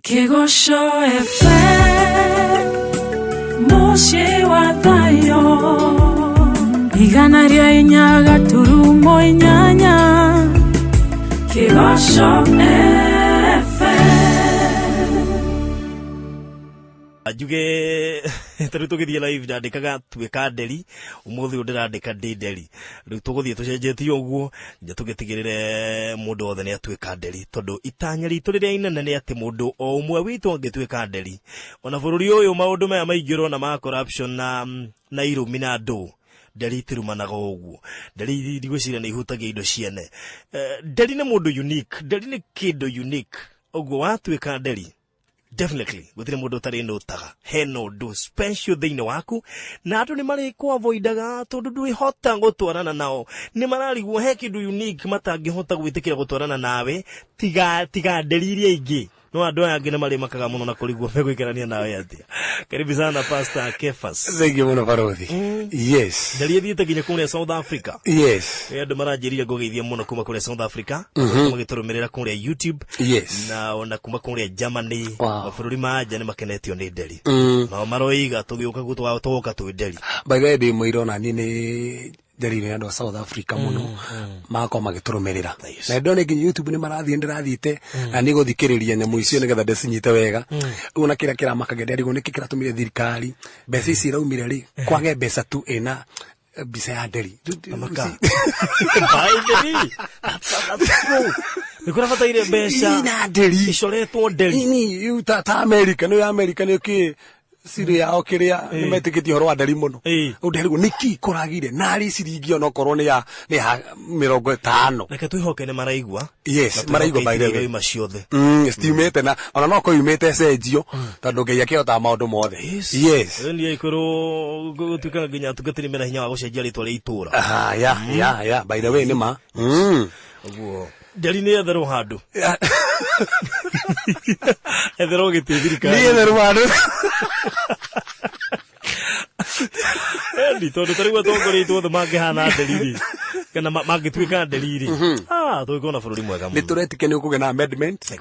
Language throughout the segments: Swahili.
Kigosho FM Mushi wa Thayo Igana ria inya gaturumo inyanya Kigosho FM Ajuge tari tugithie live ndandikaga twika nderi umuthi ndirandika nderi riu tuguthie tucenjetie uguo nja tugitigirire mundu othe ni atwika nderi tondu itanya ritu riria inene ni ati mundu o umwe witu angitwika nderi ona bururi uyu maundu maya maingiro na ma corruption na irumi na ndu nderi tirumanaga uguo nderi ndigwicira ni ihutagia indo ciene nderi ni mundu unique nderi ni kindu unique uguo watwika nderi definitely gutire mundu tari ndutaga he no do special thing waku na andu ni mari ko avoidaga tondu ndui hota gutwarana nao ni mararigwo he kindu unique matangihota gwitikira gutwarana nawe tiga nderiria ingi no andu aya ngine mari makaga muno na kurigwo megwikarania nawe atia karibu sana Pastor Kefas. Thank you muno Farothi. Yes. Ndari thiite nginya kuria South Africa. Yes. Andu maranjiria ngogeithia muno kuma kuria South Africa magiturumirira kuria YouTube. Yes. Na ona kuma kuria Germany mabũrũri manja ni makenetio ni nderi na maroiga tugiuka gutwoka tu nderi by the way ndi muirona ni nderi ni andu South Africa muno mako magiturumirira na ndone nginya YouTube ni marathie ndirathiite na ni guthikiriria nyamu icio nigetha ndecinyite wega una kira makagenda rigo niki kiratumire thirikari mbeca ici raumire ri kwage mbeca tu ena bisa ya nderi amaka nikura fataire mbeca ina nderi icoretwo nderi ni uta America ni ki siri yao kiria nimetikitie horo wa nderi muno nderi go niki kuragire nari siringi ono korwo ni ya 50 reke twihoke ni maraigwa yes maraigwa by the way maciothe estimate na ona no ko yumete cenjio tondu ngai akiota maundu mothe yes ni ikuru gutuka nginya tugatiri mena hinya wa gucenjia ritwa ri itura ya by the way ni ma uguo nderi ni etherwo handu etherwo gitithirikari ni etherwo handu Endi tondu tarigwa tongoritwo the mangihana nderiri kana mangitwika nderiri tuikona bururi mwega muno nituretike ni ukugena amendment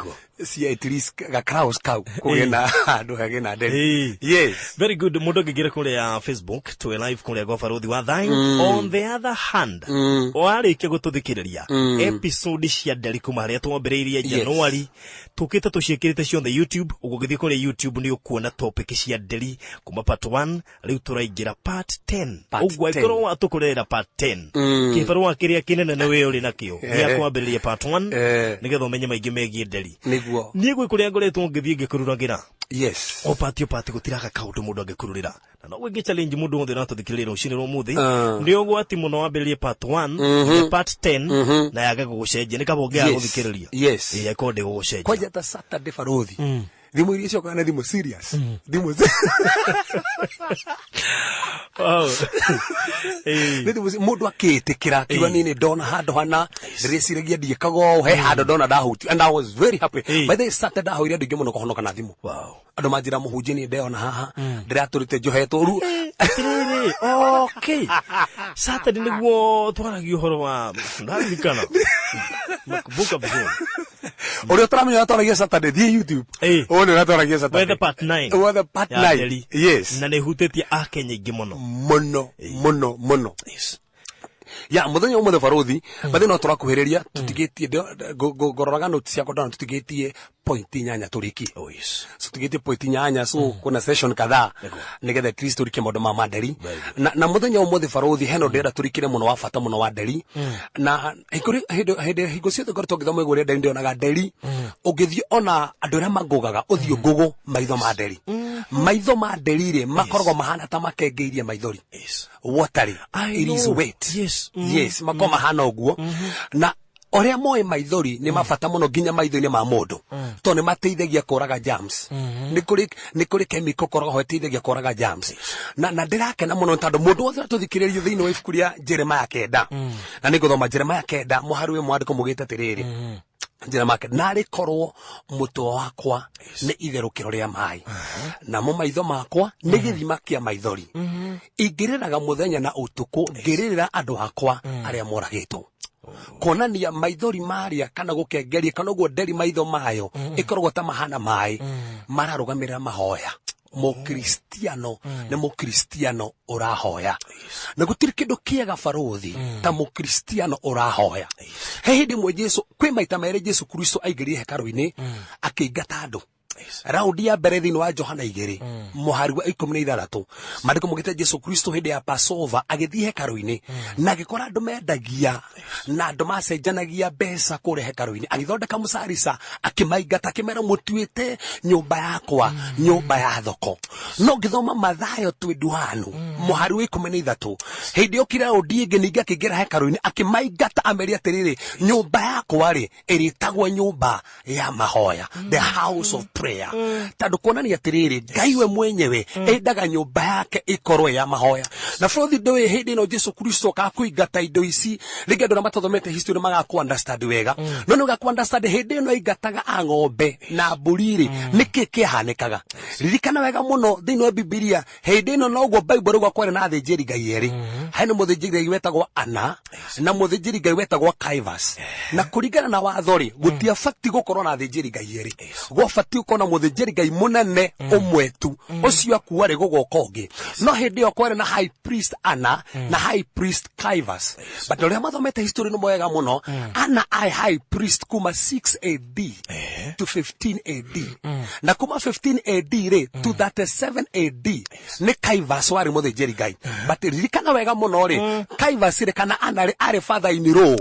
cia at least ga crowds kau kugena andu hagena nderi yes very good mundu ngigira kuria Facebook to live kuria go Farothi wa Thayo on the other hand warikia gututhikiriria episode cia nderi kuma haria twambiriirie January tukite tuciikirite cio the YouTube ugugithie kuria YouTube ni ukuona topic cia nderi kuma part 1 riu turaingira part 10 ugwa ikoro watukurera part 10 kifarwa kiria kinene na we uri nakio ya kwambiriria part 1 nigetha umenye maingi megie nderi niguo nigu kuria ngoretwo ngithie ngikururagira yes opatio gutiraga kaundu mundu angikururira na no wingi challenge mundu wothe na tuthikirira ucini ro muthi ni ogwati muno wambiririe part 1 part 10 na yaga gugucenjia ni kabongea guthikiriria yes ya konde gugucenjia kwa jata Saturday Farothi thimu iria cio kana thimu serious thimu thimu mundu akitikira kiwa nini ndona handu hana ndiriciragia ndiekago he handu ndona ndahuti and I was very happy by the Saturday hoire ndu ngimuno kuhonoka na thimu andu manjira muhunjia ni ndeona haha ndiraturite njohetwo ru okay Saturday niguo twaragio horo wa ndarikana makubuka vizuri Ori otamenya twaragia Saturday thie YouTube one natwaragia Saturday with the part 9 with the part 9 yes na nehutetie akenya ingi muno yes ya muthenya umwe Farothi bathe no turakuhiriria tutigitie ngororaga note cia kodana tutigitie point nyanya turiki yes so tutigitie point nyanya so kuna session kadhaa nigetha Kristo rike maundu ma nderi na muthenya umwe Farothi heno ndera turikire muno wa bata muno wa nderi na higo ciothe ngorto ngithoma igure nderi ndionaga nderi ugithio ona andu aria mangugaga uthio ngugu maitho ma nderi ri makoragwo mahana ta makengeirie maithori yes watery it is wet yes makoma hana uguo na oria moe maithori ni mabata muno ginya maitho-ini ma mundu to ni mateithagia kuraga germs ni kuri chemical koroga hoeteithagia kuraga germs na ndirakena muno tondu mundu wothe tuthikiririo thiini wa ibuku ria Jeremiah 9 na ni guthoma Jeremiah 9 muharu we mwandiko mugite tiriri Jeremiah nari korwo mutwa wakwa ni itherukiro ria mai na mo maitho makwa ni githima kia maithori ingiriraga muthenya na utuku ngirira andu akwa aria moragitwo konania maithori maria kana gukengeria kana uguo nderi maitho mayo ikoragwo ta mahana mai mararugamirira mahoya mukristiano ne mukristiano urahoya na gutiri kindu kiega barothi ta mukristiano urahoya he hindi mwe Jesu kwi maita mere Jesu Kristo aingĩrire hekaru-ini akĩingata andu raundi ya mbere thĩinĩ wa Johana 2 mũhari wa 16 maandĩko mugĩte Jesu Kristo hĩndĩ ya Passover agĩthiĩ hekaru-ini na agĩkora andũ mendagia na andũ macenjanagia mbeca kũrĩa hekaru-ini agĩthondeka mũcarica akĩmaingata akĩmera mũtuĩte nyũmba yakwa nyũmba ya thoko no ngĩthoma Mathayo 21 mũhari wa 13 hĩndĩ okire raundi ĩngĩ ningĩ akĩingĩra hekaru-ini akĩmaingata ameria atĩrĩrĩ nyũmba yakwa rĩ ĩrĩtagwo nyũmba ya mahoya the house of prayer tando kuonania atiriri Ngai we mwenyewe endaga nyumba yake ikorwo ya mahoya na bũrũri ndũĩ hĩndĩ ĩno Jesu Kristo akakuingata indo ici rĩngĩ andũ matathomete history magaku understand wega no nĩ ũgaku understand hĩndĩ ĩno aingataga ng'ombe na mbũri nĩkĩ kĩahanĩkaga ririkana wega mũno thĩinĩ wa Biblia hĩndĩ ĩno noguo Bible ũgwa kware na thĩnjĩri Ngai erĩ hena mũthĩnjĩri Ngai wetagwo Anna na mũthĩnjĩri Ngai wetagwo Caiaphas na kũringana na watho gũtiabati gũkorwo na thĩnjĩri Ngai erĩ gwabati ũkorwo na mũthĩnjĩri Ngai mũnene ũmwe tu ũcio akuarĩ gũgoka ũngĩ no hĩndĩ ĩyo kwarĩ na high priest Anna na high priest Caiaphas but ũrĩa mathomete history nĩ mwega mũno Anna ai high priest kuma 6 AD to 15 AD na kuma 15 AD to 37 AD nĩ Caiaphas warĩ mũthĩnjĩri Ngai but ririkana wega mũno Caiaphas kana Anna arĩ father in law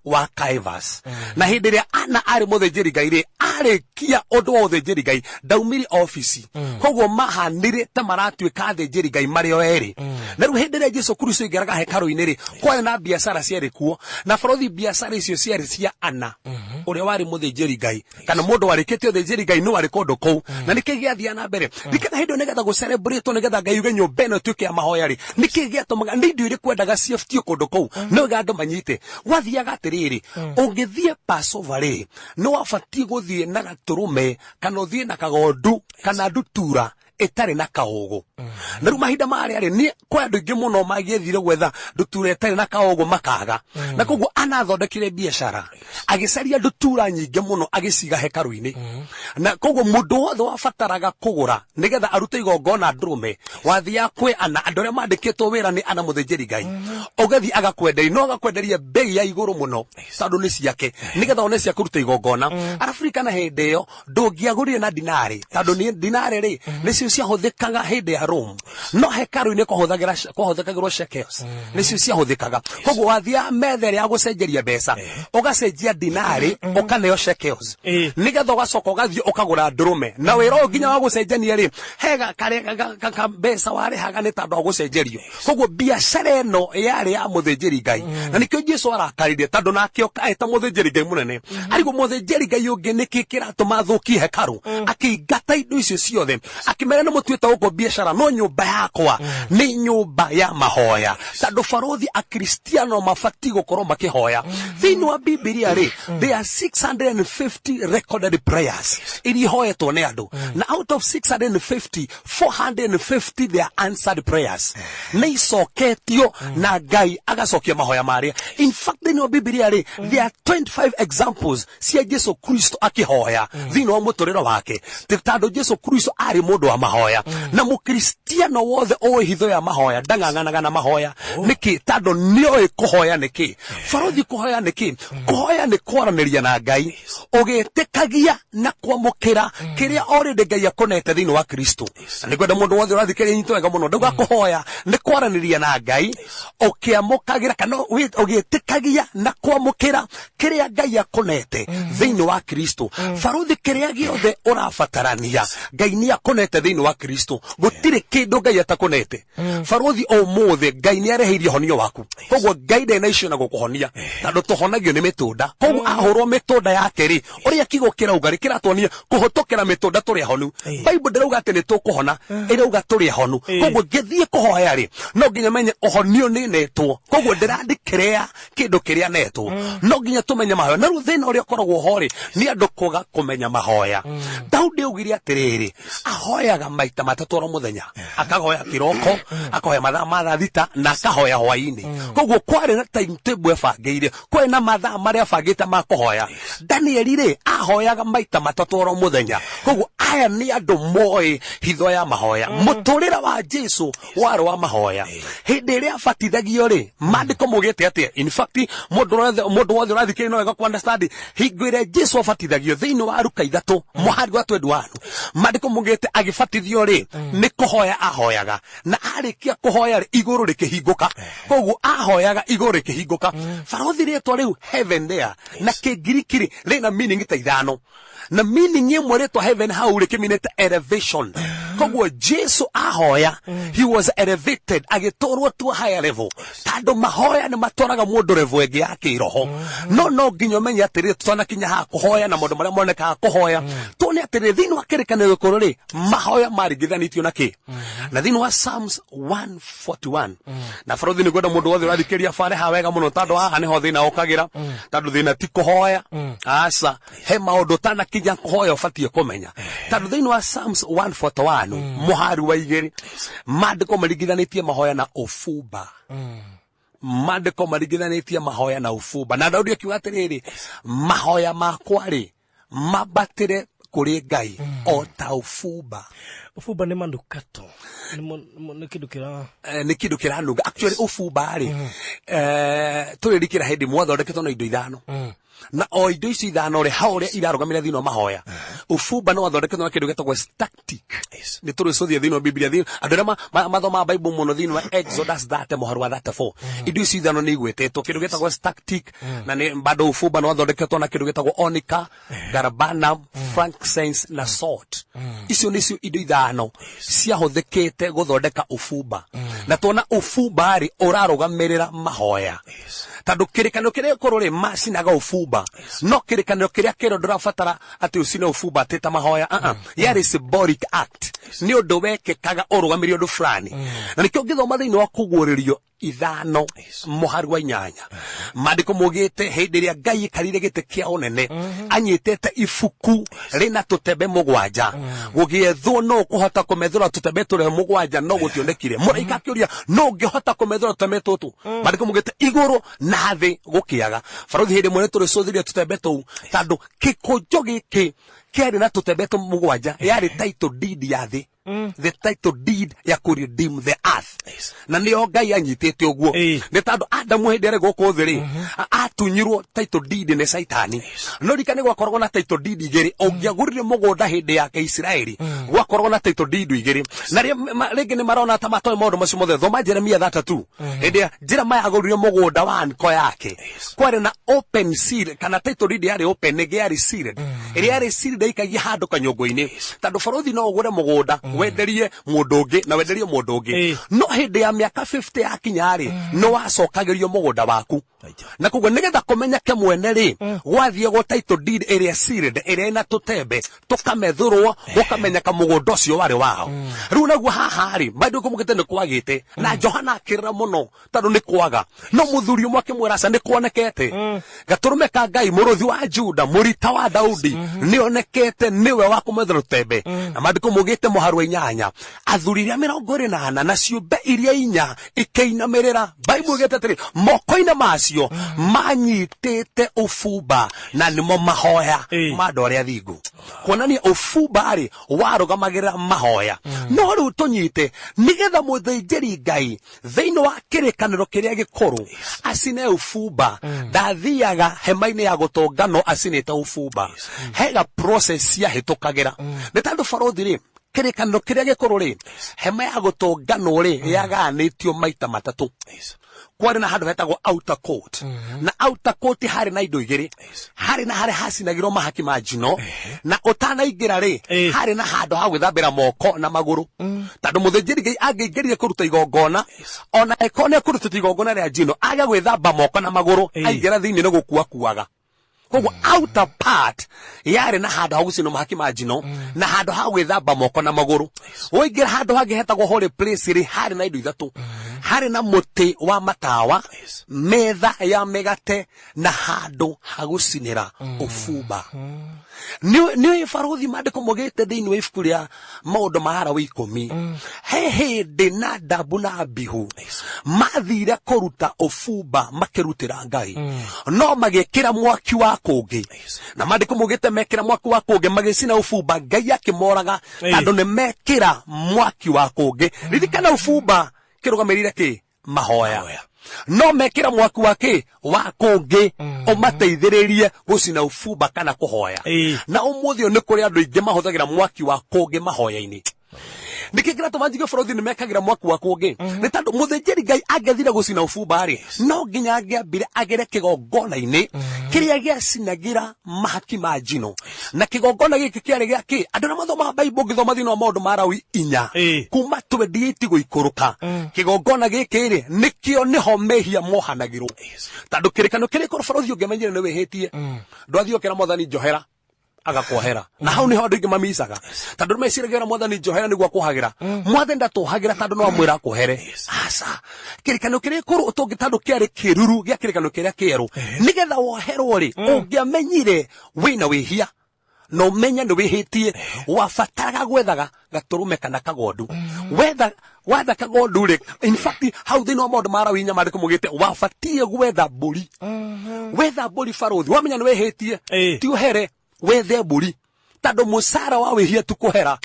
wa Caiaphas na hĩndĩ ĩrĩa Anna arĩ mũthĩnjĩri Ngai arĩkia ũndũ wa ũthĩnjĩri Ngai ndaumire office koguo mahanire ta maratuĩka thĩnjĩri Ngai marĩ o erĩ na rĩu hĩndĩ ĩrĩa Jesu Kristo aingĩraga hekaru-inĩ kwarĩ na biacara ciarĩ kuo na bũrũri biacara icio ciarĩ cia Anna ũrĩa warĩ mũthĩnjĩri Ngai kana mũndũ warĩkĩtie ũthĩnjĩri Ngai no arĩ kũndũ kũu na nĩkĩ gĩathiĩ na mbere rikana hĩndĩ nĩgetha gũcelebrate nĩgetha Ngai uge nyũmba ĩno ĩtuĩke ya mahoya nĩkĩ gĩatũmaga nĩ indo irĩkũ endaga ciaftio kũndũ kũu no andũ manyite wathiaga atĩrĩrĩ ũngĩthiĩ Passover nĩ wabatiĩ gũthiĩ na gatũrũme kana ũthiĩ na kagondu kana ndutura etare na kaogo na rĩu mahinda marĩa ni kwa andũ ingĩ mũno magĩethire gwetha ndutura etare na kaogo makaga na koguo anathondekire biashara agĩcaria ndutura nyingĩ mũno agĩciga hekaru-inĩ na koguo mũndũ wothe wabataraga kũgũra nĩgetha arute igongona ndũrũme wathia kwĩ Ana andũ arĩa mandĩkĩtwo wĩra nĩ Ana mũthĩnjĩri Ngai ũgathi agakwenderia no agakwenderia bei ya igũrũ mũno tondũ nĩ ciake nĩgetha one cia kũruta igongona Afrika na hĩndĩ ĩyo ndũngĩagũrire na dinari tondũ nĩ dinari nĩcio ciahũthĩkaga hĩndĩ ya Rome no hekaru-inĩ kũhũthĩkagĩrwo shekels nĩcio ciahũthĩkaga koguo wathia metha ya gũcenjeria mbeca ũgacenjia dinari ũkaneo shekels nĩgetha ũgacoka ũgathiĩ ũkagũra ndũrũme na wĩra nginya wa gũcenjania hega kareka mbeca warĩhaga nĩ tondũ wa gũcenjerio koguo biacara ĩno yarĩ ya mũthĩnjĩri Ngai na nĩkĩo Jesu arakaririe tondũ nake eta mũthĩnjĩri Ngai mũnene arĩgo mũthĩnjĩri Ngai ũngĩ nĩkĩ kĩratũma thũkie hekaru akĩingata indo icio ciothe akĩmera nĩ mũtuĩte gũkũ biacara no nyũmba yakwa nĩ nyũmba ya mahoya tondũ barothi akristiano mabatiĩ gũkorwo makĩhoya thĩinĩ wa Biblia there are 650 recorded prayers iria ihoetwo nĩ andũ na out of 650 450 they are answered prayers nĩ icoketio na Ngai agacokia mahoya marĩa in fact thĩinĩ wa Biblia there are 25 examples cia Jesu Kristo akĩhoya thĩinĩ wa mũtũrĩre wake tondũ Jesu Kristo arĩ mũndũ wa mahoya na mũkristiano wothe oĩ hitho ya mahoya ndang'ang'anaga na mahoya nĩkĩ tondũ nĩoĩ kũhoya nĩkĩ barothi kũhoya nĩkĩ kũhoya nĩ kwaranĩria na Ngai ũgĩtĩkagia na kwamũkĩra kĩrĩa already Ngai akonete thĩinĩ wa Kristo na nĩkwenda mũndũ wothe ũrathikĩrĩria nyito wega mũno ndauga kũhoya nĩ kwaranĩria na Ngai ũkĩamũkagĩra kana ũgĩtĩkagia na kwamũkĩra kĩrĩa Ngai akonete thĩinĩ wa Kristo barothi kĩrĩa gĩothe ũrabatarania Ngai nĩ akonete thĩinĩ wa Kristo gũtirĩ kĩndũ Ngai atakonete barothi o mũthĩ Ngai nĩ areheirie honio waku koguo Ngai ndena icio na gũkũhonia tondũ tũhonagio nĩ mĩtũnda koguo ahũrwo mĩtũnda yake ũrĩa kiugo kĩrauga kĩratuonia kũhĩtũkĩra mĩtũnda tũrĩ honu Bible ndĩrauga atĩ nĩ tũkũhona ĩrauga tũrĩ honu koguo ngĩthiĩ kũhoya no nginya menye ũhonio nĩ netwo koguo ndĩrandĩkĩra kĩndũ kĩrĩa netwo no nginya tũmenye mahoya na rĩu thĩna ũrĩa ũkoragwo ho nĩ andũ kwaga kũmenya mahoya Daudi augire atĩrĩrĩ ahoyaga ahoyaga maita matatu oro muthenya akahoya kiroko akahoya mathaa ma thita na akahoya hwaini koguo kwari na timetable ebangeire kwari na mathaa maria abangite ma kuhoya Daniel ri ahoyaga maita matatu oro muthenya koguo aya ni andu moe hitho ya mahoya muturira wa Jesu waro wa mahoya hindi iria abatithagio ri mandiko mugite atia in fact mundu wothe urathikire no wega ku understand hingwire Jesu abatithagio thiini wa Luka 3 muhari wa 21 mandiko mugite agibatithio ri ni kuhoya ahoyaga na arikia kuhoya ri iguru rikihinguka koguo ahoyaga iguru rikihinguka farothi ritwa riu heaven there na kigirikiri rina meaning ta ithano na meaning imwe ritwa heaven hau rikiminete elevation koguo Jesu ahoya he was elevated agitorwo to a higher level tando mahoya ni matoraga mundu level ege ya kiroho no nginyo menya atiri tutana kinya ha kuhoya na mundu maria moneka ha kuhoya tone atiri thini wa kirikaniro korori mahoya marigithanitio na ki na thini wa Psalms 141 na farothi ni gwenda mundu wothe urathikĩria fare ha wega muno tando haha niho thina ukagira tando thina ti kuhoya asa he maundu tana kinya kuhoya ubatie kumenya tando thini wa Psalms 141 muhari wa igiri mandiko marigithanitie mahoya na ufumba mandiko marigithanitie mahoya na ufumba na Daudi akiuga atiriri mahoya makwa ri mabatire kuri Ngai o ta ufumba ni mandukato ni kindu kiranunga actually ufumba ri turirikira hindi mwathondeketwo na indo ithano na o indo ici ithano ri hauria irarugamira thino mahoya ufumba no athondeketwo na kindu getagwo static ni turicuthia thino Biblia thino andura mathoma Bible muno thino wa Exodus 30 muharu wa 34 indo ici ithano ni igwetetwo kindu getagwo static na ni bado ufumba no athondeketwo na kindu getagwo onycha galbanum frankincense na salt icio nicio indo ithano ciahuthikite guthondeka ufumba na tuona ufumba ri urarugamirira mahoya tando kirikanio kiria korore macinaga ufumba no kirikanio kiria kero ndurabatara ati ucine ufumba atita mahoya yari symbolic act ni undu wekekaga urugamirio ndu fulani na nikio ngithoma thiini wa kuguririo ithano muhari wa 8 mandiko mugite hindi iria Ngai karire gite kia unene anyitete ifuku rina tutembe mugwanja gugiethwo no kuhota kumethura tutembe turi mugwanja no gutionekire muraika akiuria no ngihota kumethura tutembe tutu mandiko mugite iguru na thi gukiaga farothi hindi mwene turi cuthiria tutembe tu tando kikunjo giki kiari na tutembe tu mugwanja yari title deed ya thi the title deed ya ku redeem the earth na nio Ngai anyitete uguo ni tando Adamu hindi ari guku thiri atunyirwo title deed ni Saitani no rikane gwakorwo na title deed igiri ongiagurire mugunda hindi yake Israeli gwakorwo na title deed igiri na ringi ni marona ta matoe maundu macio mothe thoma Jeremia 32 hindi Jeremia agurire mugunda wa nko yake kwari na open seal kana title deed yari open nigi yari sealed iri yari sealed ikagia handu kanyongo-ini tando farothi no ugure mugunda wenderie mundu ungi na wenderie mundu ungi no hindi ya miaka 50 yakinyari no wacokagirio mugunda waku na kugo nigetha kumenya ke mwene ri gwathie go title deed area sealed area ina tutembe tukamethurwo ukamenya ka mugunda ucio wari wao riu naguo haha ri bado kumugite ni kwagite na Johana akirira muno tando ni kwaga no muthuri umwe akimwira aca ni kuonekete gaturume ka Ngai muruthi wa Juda murita wa Daudi ni onekete niwe wa kumethura tutembe na mandiko mugite muharu wa 8 athuri iria 28 na ciumbe iria 4 ikeinamirira Bible igete atiri moko-ina macio manyitite ufumba na nimo mahoya mandu aria thingu kuonania ufumba ri warugamagirira mahoya no riu tunyite nigetha muthinjiri Ngai thiini wa kirikaniro kiria gikuru acine ufumba ndathiaga hema-ini ya gutongano acinite ufumba hega process ya hitukagira ni tando farothi ri kirikaniro kiria gikuru ri hema ya gutongano ri yaganitio maita matatu kwari na handu hetagwo outer court na outer court hari na indo igiri hari na hari hacinagirwo mahaki ma njino na utanaingira ri hari na handu ha gwithambira moko na maguru tando muthinjiri Ngai angĩingĩrire kuruta igongona ona ekone kuruta igongona ria njino aga gwithamba moko na maguru aingĩra thiini ni gukua kuaga koguo outer part yari na handu ha gucino mahaki ma njino na handu ha gwithamba moko na maguru woingira handu hangi hetagwo holy place ri hari na indo ithatu hari na muti wa matawa, metha ya megate na handu hagucinira ufumba. Niwe barothi mandiko mogete thiini wa ibuku ria maundu ma Harawi 10. He hindi Nadabu na Abihu mathire kuruta ufumba makirutira Ngai, no magekira mwaki wa kungi, na mandiko mogete mekira mwaki wa kungi magicina ufumba, Ngai akimoraga tondu ni mekira mwaki wa kungi. Ririkana ufumba kirugamirire ki mahoya, no mekira mwaki wake wa kungi umateithiririe gucina ufumba kana kuhoya. Na umuthio ni kuri andu ingi mahuthagira mwaki wa kungi mahoya-ini. Nikigira tumanjige barothi ni mekagira mwaki wa kungi ni tondu muthinjiri Ngai angethire gucina ufumba ri, no nginya angiambire agere kigongona-ini kiria giacinagira mahaki ma njino. Na kigongona giki kiari giaki andu na mathoma Bible ngithoma thini wa maundu ma Lawi 4 kuma 28 guikuruka. Kigongona giki ri nikio niho mehia mohanagirwo, tondu kirikano kiri kuru barothi ungimenyire ni wihitie ndwathiokera Mwathani njohera agakohera, na hau niho andu ingi mamicaga tondu meciragira Mwathani njohera niguo kuhagira. Mwathani ndatuhagira tondu no amwira akohere. Aca kirikano kiri kuru utungi tondu kiari kiruru gia kirikano kiria kieru, nigetha woherwo ri ungiamenyire wina wihia no umenya ni wihitie, wabataraga gwethaga gaturume kana kagondu. Wetha kagondu ri, in fact hau thini wa maundu ma Lawi 4 mandiko mugite wabatie gwetha mburi. Wetha mburi barothi, wamenya ni wihitie ti uhere wethe mburi, tondu musara wa wihia tukuhera,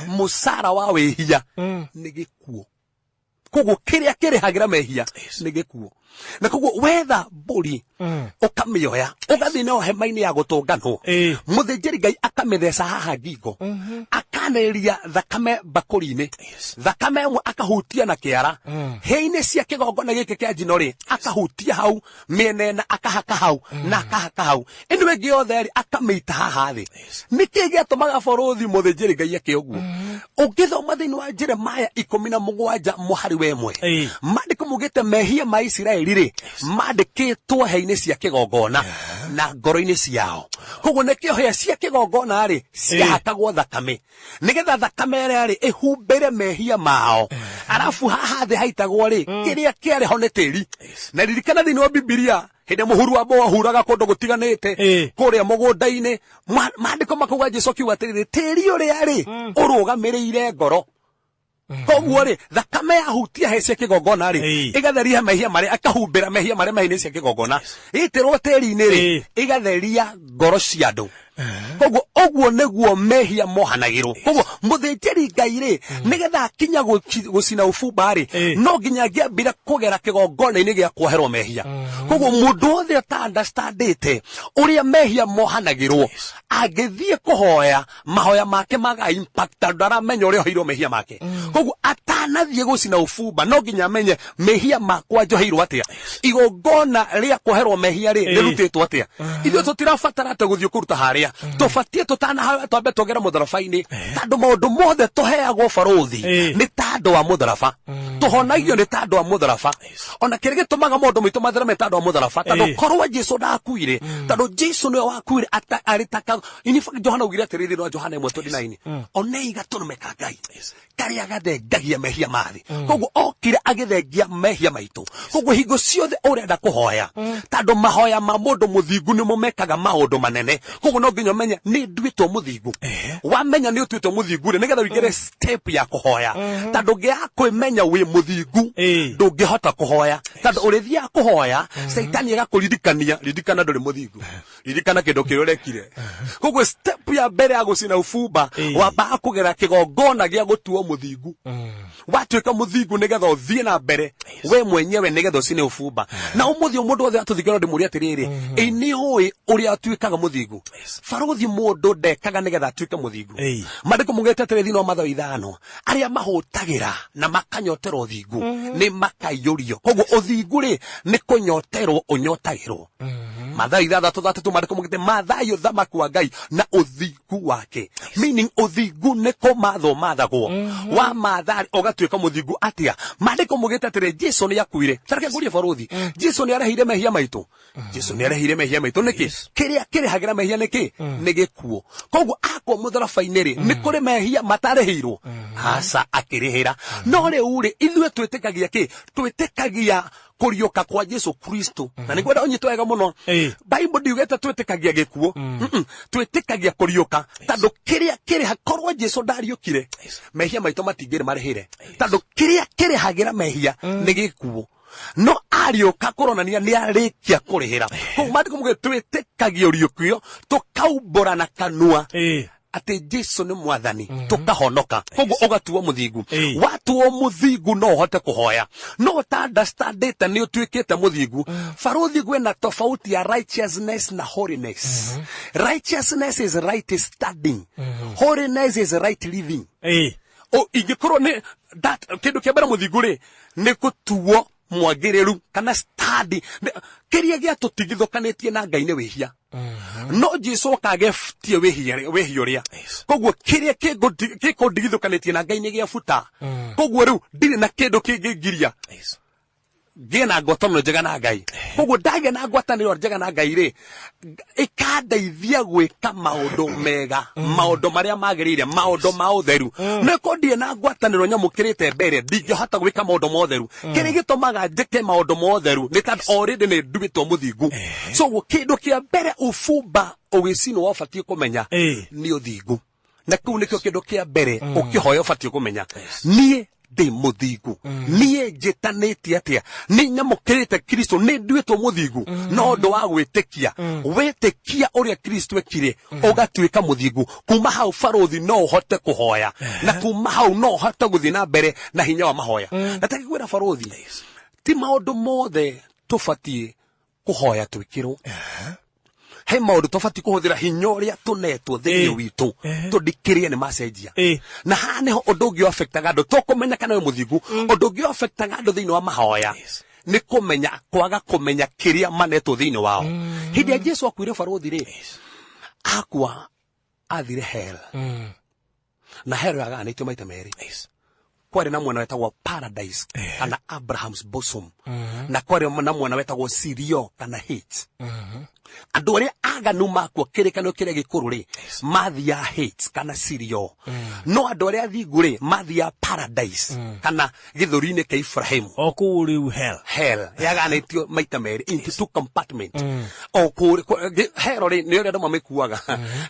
musara wa wihia ni gikuo. Koguo kiria kirihagira mehia ni gikuo. Na koguo wetha mburi ukamioya ugathi no hema-ini ya gutunganwo, muthinjiri Ngai akametheca haha ngingo, akaneria thakame mbakuri-ini, thakame imwe akahutia na kiara hei-ini cia kigongona giki kia njino ri, akahutia hau mienena, akahaka hau na akahaka hau, indi wingi yothe ri akameita haha thi. Niki giatumaga barothi muthinjiri Ngai ake uguo? Ungithoma thiini wa Jeremaya 17 muhari wa 1 mandiko mugite mehia ma Isiraeli ri mandikitwo hei-ini cia kigongona na ngoro-ini ciao. Koguo nikio hea cia kigongona ri ciahakagwo thakame, nigetha thakame ria ri ihumbire mehia mao. Arafu haha thi haitagwo ri kiria kiari ho ni tiri. Na ririkana thiini wa Biblia hinde muhuru wa mboa huraga kundu gutiganite kuria mugunda-ini, mandiko makuga Jesu akiuga atiriri tiri uria ri urugamiriire ngoro. Koguo ri thakame yahutia he cia kigongona ri igatheria mehia maria, akahumbira mehia maria mahini cia kigongona, itirwo tiri-ini ri igatheria ngoro cia andu. Koguo oguo niguo mehia mohanagirwo. Koguo muthinjiri Ngai ri nigetha akinya gucina ufumba ri no nginya angiambire kugera kigongona-ini gia kuoherwo mehia. Koguo mundu othe ta understandite uria mehia mohanagirwo agithie kuhoya mahoya make maga impact ndaramenya uria hoirwo mehia make. Koguo atanathie gucina ufumba no nginya amenye mehia makwa njoheirwo atia, igongona ria kuoherwo mehia ri rirutitwo atia. Ithuĩ tutirabatara ate guthie kuruta haria, tubatie tutanahawe twambe tugera mutharaba-ini, tondu maundu mothe tuheagwo barothi ni tondu wa mutharaba, tuhonagio ni tondu wa mutharaba. Ona kiri gitumaga maundu maitu mathereme tondu wa mutharaba, tondu korwo Jesu ndakuire, tondu Jesu niwe wakuire aritaka ini Johana ugire atiriri no Johana 1:29 onei gaturume ka Ngai karia gathengagia mehia mathi. Koguo okire agithengia mehia maitu. Koguo hingo ciothe urenda kuhoya, tondu mahoya ma mundu muthingu nimo mekaga maundu manene. Koguo no nginya menye ni ndwitwo muthingu. Wamenya ni utwitwo muthingu ri nigetha wigere step ya kuhoya, tondu ngia kwimenya wi muthingu ndungihota kuhoya, tondu urithia kuhoya Saitani agakuririkania ririkana nduri muthingu, ririkana kindu kiria urekire. Koguo step ya mbere ya gucina ufumba wamba kugera kigongona gia gutuo muthingu. Watuika muthingu nigetha uthie na mbere we mwenyewe nigetha ucine ufumba. Na umuthi mundu othe atuthikira ndimuria atiriri ini oi uria atuikaga muthingu. Barothi mundu ndekaga nigetha atuike muthingu. Mandiko mugete atiri thiini wa Mathayo 5 aria mahutagira na makanyotera uthingu ni makaiyurio. Koguo uthingu ri ni kunyoterwo unyotagirwo. Mathayo 6:3 mandiko mugite mathayo thamaku wa Ngai na uthingu wake. Meaning uthingu niko mathagwo. Wa mathari ogatuika muthingu atia. Mandiko mugite atire Jesu ni yakuire. Tareke ngurie barothi. Jesu ni arehire mehia maitu. Jesu ni arehire mehia maitu niki? Kiria kirehagira mehia niki? Ni gikuo. Koguo akwa mutharabaini ri ni kuri mehia matarehirwo. Asa akirehera. No riu ri ithue twitikagia ki? Twitikagia kurioka kwa Yesu Kristo. Na nigwenda onyitwo wega muno. Bible ndiugete twitikagia gikuo. Twitikagia kurioka. Tando kiria kiri hakorwo Yesu ndariokire. Mehia maitu matingire marehire. Tando kiria kiri hagira mehia ni gikuo. No arioka kuronania ni arikia kurehera. Ko mandiko muge twitikagia uriokio tukaumbura na kanua. Ate Jesu ni mwathani tukahonoka. Koguo ogatuo muthingu. Watuo muthingu no hote kuhoya. No ta understand it ni utwikite muthingu. Farothi gwena tofauti ya righteousness na holiness. Righteousness is right standing. Holiness is right living. O igikorwo ni that kindu kiambara muthingu ri ni kutuo mwagireru kana study kiria gia tutigithokanitie na Ngai ni wihia. No Jesu kageftie wehia ria. Koguo kiria kikondigithokanitie na Ngai ni gia futa. Koguo riu ndire na kindu kingigiria. Gena gotono njega na Ngai. Koguo ndage na ngwataniro njega na Ngai ri ikandeithia gwika maundu mega, maundu maria magirire, maundu ma utheru. Niko ndie na ngwataniro nyamukirite mbere ndingihota gwika maundu ma utheru. Kiri gitumaga njike maundu ma utheru ni tondu already ni nduitwo muthingu. So kindu kia mbere ufumba ugicino wabatie kumenya ni uthingu. Na kiu nikio kindu kia mbere ukihoya ubatie kumenya nie ndi muthingu. Nie njitanitie atia ni nyamukirite Kristo ni nduitwo muthingu. No ndo wa gwitikia witikia uria Kristo ekire ugatuika muthingu. Kuma hau farothi no hote kuhoya na kuma hau no hote guthii na mbere na hinya wa mahoya. Na takigwira farothi ti maundu mothe tubatie kuhoya twikirwo. He maundu tofati kuhuthira hinya uria tunetwo thiini witu tundikirie ni macenjia. Na hane ho undu ungi affectaga andu tukumenya kana we muthingu. Undu ungi affectaga andu thiini wa mahoya ni kumenya kwaga kumenya kiria manetwo thiini wao. Hindi ya Jesu akwire farothi ri akwa athire hell. Na hell yaganitio maita meri. Kwari na mwana wetagwo paradise kana Abraham's bosom. Na kwari na mwana wetagwo Sirio kana hate. Andu aria aganu makwo kirikano kiria gikuru ri mathia hate kana Sirio. No andu aria thingu ri mathia paradise kana githurine ke Ibrahim. Okuri hell yaganitio maita meri into two compartment. Okuri hell ri ni uria andu mamikuaga.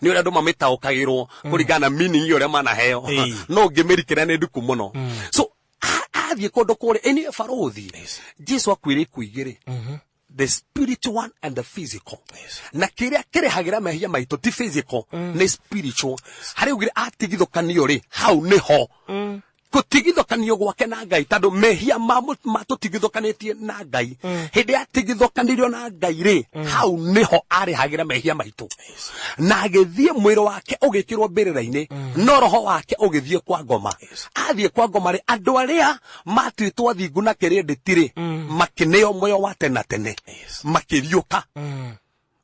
Ni uria andu mamitaukagirwo kurigana meaning uria manaheo. No ngimirikira ni nduku muno. So athie kondo kore eni farothi Jesu akwire kuigire the spiritual one and the physical. Na kiria kirehagira mehia maitu ti physical ni spiritual. Hari ugire atigithokanio ri hau niho kutigithokanio gwake na Ngai tondu mehia matutigithokanitie na Ngai. Hindi atigithokanirio na Ngai ri hau niho arehagira mehia maitu. Na agithie mwiro wake ugikirwo mbirira-ini no roho wake ugithie kwa ngoma. Athie kwa ngoma ri andu aria matwitwo athingu na kirendeti ri makineo moyo wa tena tene makiriuka.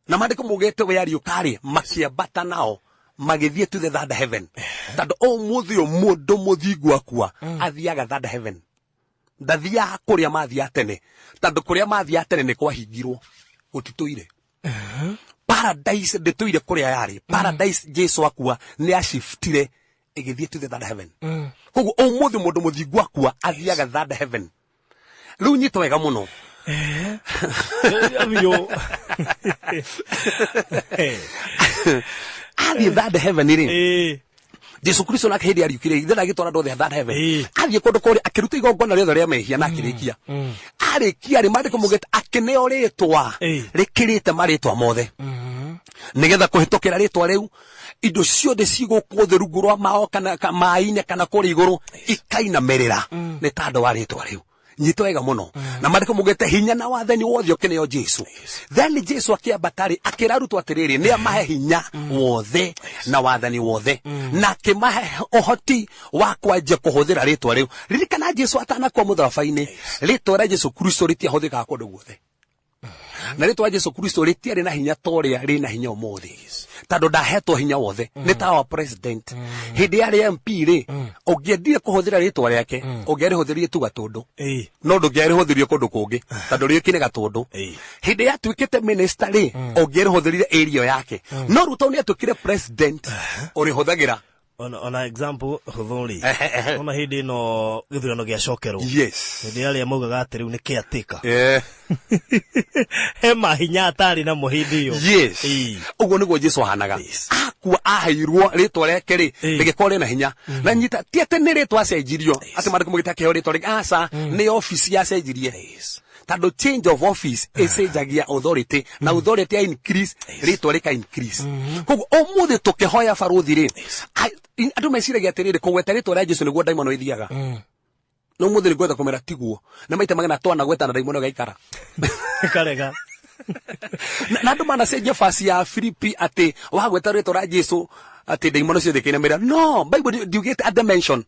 Na mandiko mugete we ariuka ri makiambata nao magithie to the third heaven. Tando o muthio mundu muthingu akua athiaga third heaven. Ndathia kuria mathia tene. Tando kuria mathia tene ni kwahingirwo gutituire. Paradise ndituire kuria yari. Paradise Jesu akua ni ashiftire igithie to the third heaven. Koguo o muthio mundu muthingu akua athiaga third heaven. Riu nyito wega muno. Athie third heaven iri Jesu Kristo na kehedi ariukire ithera gitora ndo third heaven. Athie kondo kore akiruta igongona riothe ria mehia na akirikia. Arikia ri mandiko mugete akineo ritwa rikirite maritwa mothe. Nigetha kuhitokera ritwa riu indo ciothe cigukwo theru rwa mao kana maine kana kuri iguru ikainamerera ni tando wa ritwa riu. Nyito wega muno. Na mandiko mugete hinya na wathani wothe ukineo Jesu. Then Jesu akiambatari akirarutu atiriri ni amahe hinya wothe na wathani wothe. Na kimahe ohoti wa kwanje kuhuthira ritwa riu. Ririkana Jesu atana kwa mutharabaini ritwa ria Jesu Kristo ritiahuthika kundu guothe. Na ritwa Jesu Kristo ritiari na hinya toria rina hinya umuthi. Tando ndahetwo hinya wothe. Ni ta wa president. Hindi ya MP ri ungiendire kuhuthira ritwa riake, ungiarihuthirie tu gatundu. No ndungiarihuthirie kundu kungi. Tando riki ni gatundu. Hindi ya twikite minister ri ungiarihuthirie area yake. No ruto ni atukire president urihuthagira ona example huthuri ona hindi no githurano gia cokero yes hindi aria maugaga ati riu ni caretaker he mahinya atari na muhindi yo yes uguo niguo Jesu hanaga akua aheirwo ritwa riake ri rigikore na hinya na nyita ti ati ni ritwa acenjirio ati mandu kumugita keheo ritwa ri asa ni office ya acenjirie tando change of office esejagia authority na authority ya increase ritwa rika increase koguo umuthi tukihoya baruthi ri andu meciragia atiriri kugweta ritwa ria Jesu niguo daimono ithiaga no umuthi ni gwetha kumera tiguo na maita magana twana gweta na daimono gaikara karega na andu manacenjia fasi ya Filipi ati wagweta ritwa ria Jesu ati daimono ciothe kinamera no Bible do you get a dimension